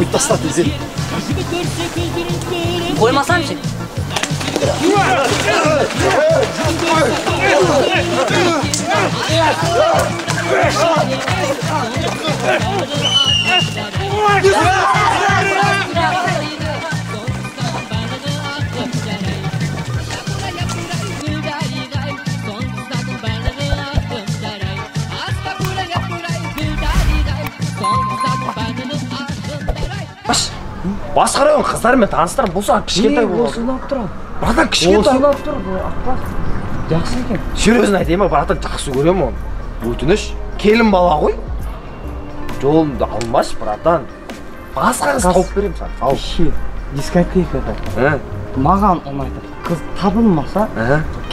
Koyup tasla teyze. Koymasam için. Бас қарайын қыздармен таныстырып болса кішкентай болады. Осылап тұр. Братан кішкентай. Осылап тұр бұл ақбас. Жақсы екен. Серьезно айтайын ба, братан жақсы көремін оны. Өтініш, келін бала ғой. Жолымды алмаш, братан. Басқа қыз тауып беремін саған. Ал. Дискотекада. Маған ұнайды. Қыз табылмаса,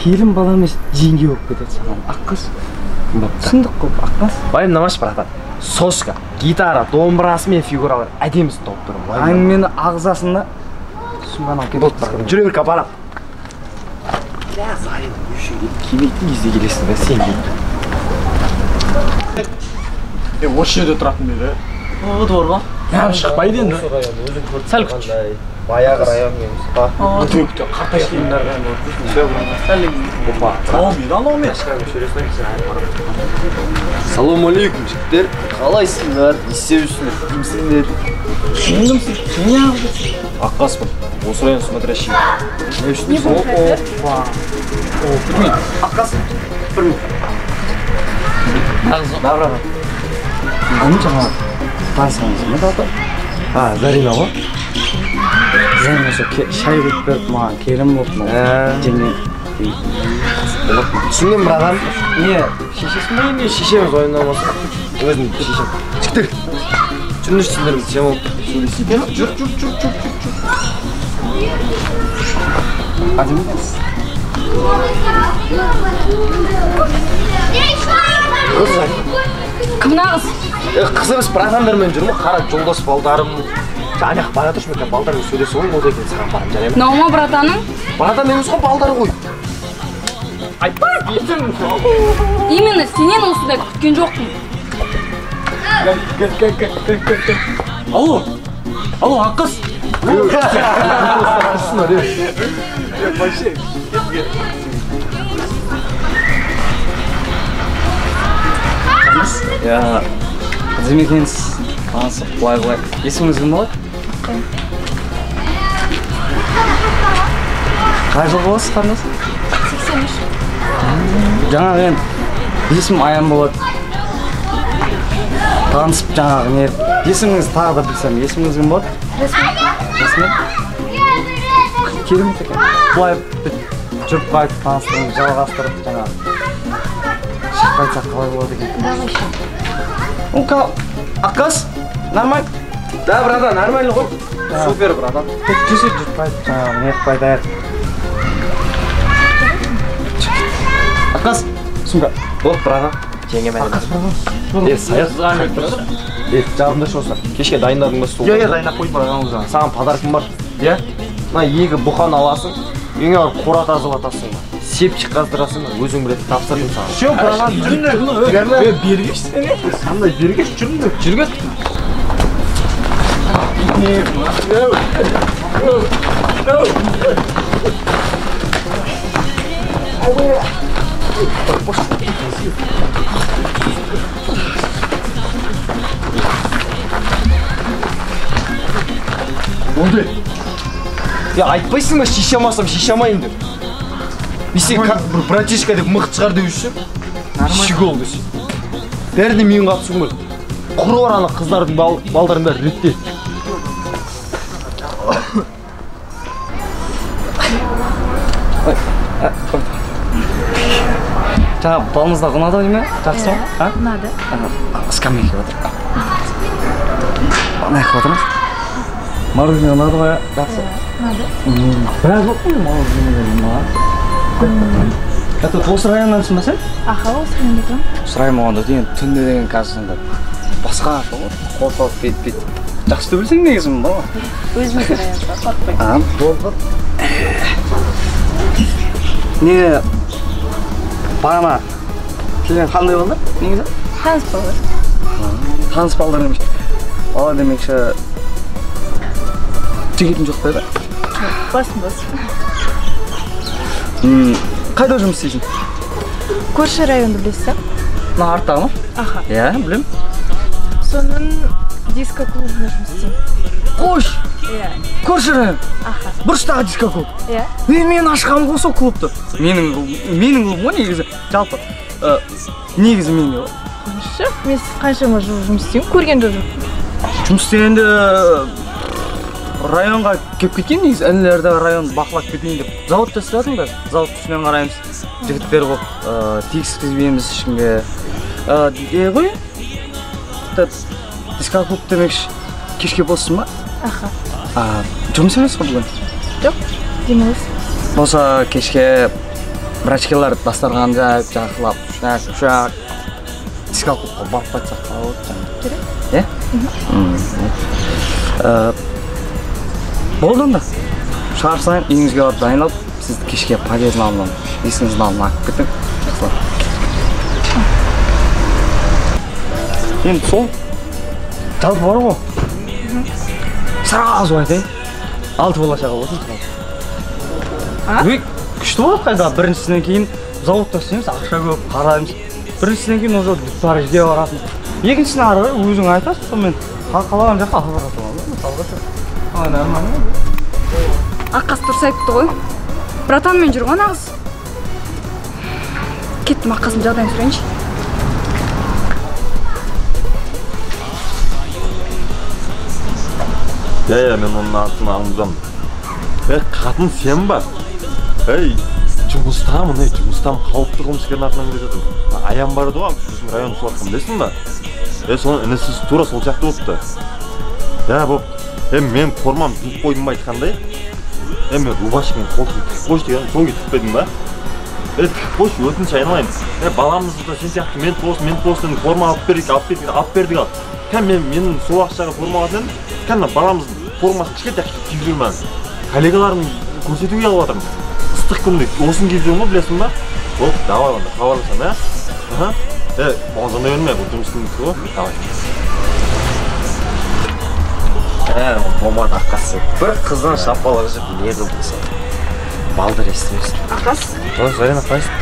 келін бала емес жеңге болып кетеді саған. Аққыз. Түсіндік қой, аққыз. Байымдамаш, братан. Сошка, гитара, домбырасы мен фигуралар әдемісін тауып тұрмын. Әңгімені ағзасында суған алып кетеді. Жүре беріп апарам. Зарин, үшеуге кемейтін кезде келесің бе, сен кейін. Осы жерде тұратын бері. Дворға. Шықпайды енді. Сәл күтші. Баяғы район еміз ба? Өте қартай киімдерге. Салам алейкум, жігіттер. Қалайсыңдар? Естеусіңдер, кімсіңдер? Сен кімсің? Сен не ағып? Аққаспын. Осы район смотрящий. Не үшін дейсің? Білмейді. Аққас, білмейді. Добро. Оны жаңа танысаңыз ма да? Зарина ғой? Зарина шай құйып беріп маған келін болып жеңген. Түсінген братан? Не, шешесін бе не? Шешеміз ойындамаса. Өзім шешем. Жігіттер. Жүрініш түсіндірім, сен болып сөйлесейін. Жүр. Әдемі екенсіз. Қыз Кім нағыз? Қыз емес, братандармен жүрмін, қара жолдас балдарым. Анаяқ бара тұршы мен балдармен сөйлесі ғой, ода екен саған барым жарай ма? Наума братаның? Братан емес қой, балдары ғой. Айтпай, етін. Именно сенен осыдай күткен жоқпын. Алло, аққыз. Әдемі екенсіз. Танысып, былай. Есіміңіз кім болады? Қай жылғы боласыз, қарындас? 83. Жаңағы енді есім Аян болады. Танысып жаңағы не? Есіміңіз тағы да білсем, есіміңіз кім болады? Ресми. Керемет екен. Былай жүріп қайтып таныстырып, жалғастырып жаңағы. Шығып қайтсақ қалай болады екен? Давай еще. Ну-ка, Аққас, нормально? Да, братан, нормально ғой. Супер, братан. Жүрсек жүріп қайтып жаңағы не қып айтайық. Аққас, сумка. Болды, братан. Жеңгем әлі. Аққас, братан. Саят. Жағымда шоса. Кешке дайындадың ба стол? Дайындап қойып братан уже. Саған подаркым бар. Иә? Мына екі бұқан аласың. Үйіңе барып қора тазалатасың ба? Сепчик қаздырасың ба? Өзің білетін тапсырдым саған. Все, братан, жүріңдер. Бергеш сен. Қандай бергеш жүріңдер. Жүргет. Болды. Айтпайсың ба, шешемасам шешемайын деп. Бесен бір братишка деп мықты шығар деп үшін. Щегол десе. Бәріне мен қатысуым керек. Құры бар ана қыздардың балдарын бәрі ретте. Жаңа балымызда ұнады ма? Жақсы ма? Ұнады. Скамейке отыр. Ана жаққа отырмыз. Мороженое ұнады ма? Жақсы. Ұнады. Біраз болып қой мороженое маған. Это осы районнансың ба сен? Аха, осы районда тұрам. Осы район болғанда деген түнде деген қазір басқа қорқып бет. Жақсы төбілсең негізім ба? Өзіміз районда, қорқпай. Болды. Не бағана келген қандай болды негізі? Таныс балдар. Таныс балдар демекші. Бала демекші жігітің жоқ па еді? Басым. Қайда жұмыс істейсің? Көрші районды білесіз? Мына арттағы ма? Аха. Иә, білем. Соның диско-клубында жұмыс істеймін. Қош! Иә. Көрші район. Аха. Бұрыштағы диско-клуб. Иә. Мен ашқам ғой сол клубты. Менің клубым ғой негізі. Жалпы негізі менде ғой. Мен қаншама жыл жұмыс істеймін, көрген де жоқ. Жұмыс істегенде районға келіп кеткен негізі, інілерді районды бақылап кетейін деп. Зауытта істедім да, зауыт үстінен қараймыз. Жігіттер болып тегістізбейміз ешкімге. Ғой, диско-клуб демекші кешке боссын ба? Аха. Жұмыс емес қой бүгін? Жоқ, демалыс. Болса кешке врачкалар дастархан жайып, жақылап, шақ, диско-клубқа барып қайтсақ болады. Керек? Е? Болды онда. Шығарсайын, үйіңізге барып дайындалып, сізді кешке полезный алып, есіңіздің алдына алып кеттім. Енді сол жалпы бар ғой. Сразу айтайын. 6 болашағы болсын. Күшті болады қайда. Біріншісінен кейін зауытта істейміз, ақша көп, қараймыз. Біріншісінен кейін уже Парижге барасың. Екіншісіне ары қарай өзің айтасың, сонымен қалаған жаққа алып барасың. Аққас дұрыс айтты ғой. Братанмен жүр ғой нағыз. Кеттім, Аққасым жағдайын сұрайыншы. Я, мен оның атын аңдым. Қатын сен ба? Жұмыстамын, қауіпті қылмыскердің артынан келе жатырмын. Аян бар еді ғой, біздің район суатқым, білесің ба? Соның інісіз тура сол жақты болыпты. Мен формам тігіп қойдым ба айтқандай? Мен рубашкамен қолтығын тігіп қойшы деген, сол күйі тікпедің ба? Тігіп қойшы, өтініш айналайын. Баламызды да сен сияқты мен тосын форма алып бердік ал. Менің сол ақшаға форма алатын, баламыздың формасы кішкентай киіп жүрмін. Коллегаларым көрсетуге алып жатырмын. Ыстық күнде осын киіп жүрмін ба, білесің ба? Ол, давай онда, хабарласам, Болғанда өрмей, бұл жұмыстың ғой, давай. Момат Аққасы, бір қыздан шапалығы жүріп не қылдыңса. Балдыр естімесін. Аққас? Зарина, қайсың?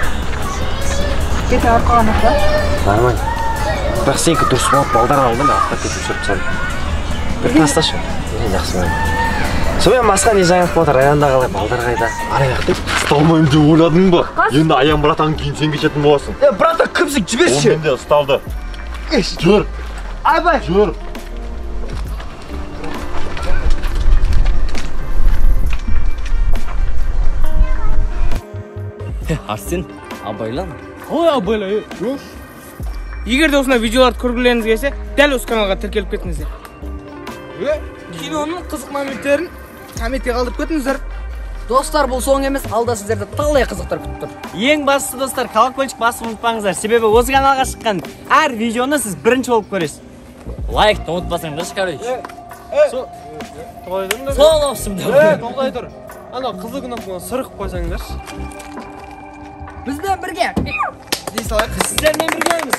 Бетін арқаған аққа? Нормально. Бірақ сенікі дұрыс болып балдар алдым, ақтап кетіп жүріп салдым. Бір тасташы. Жақсы өмір. Сонымен басқа не жаңалық болды, районда қалай, балдар қайда? Араяқ деп. Ұсталмайым деп ойладың ба? Енді аян братан кейін сен кешетін боласың. Брата кімсің, жіберші. Ол менде ұсталды. Жүр. Абай. Жүр. Арсен, абайлан. Ой, абайла, егер де осындай видеоларды көргілеріңіз келсе, дәл осы каналға тіркеліп кетіңіздер. Киноның қызық моменттерін комментке қалдырып кетіңіздер. Достар, бұл соң емес, алда сіздерді талай қызықтар күтіп тұр. Ең бастысы достар, колокольчик басып ұмытпаңыздар, себебі осы каналға шыққан әр видеоны сіз бірінші болып көресіз. Лайкты ұмытпасаңдар, короче. Сол ауысым. Тоқтай тұр. Ана қызыл кнопканы сырғып қойсаңдаршы. Бізден бірге. Сіздермен біргеміз.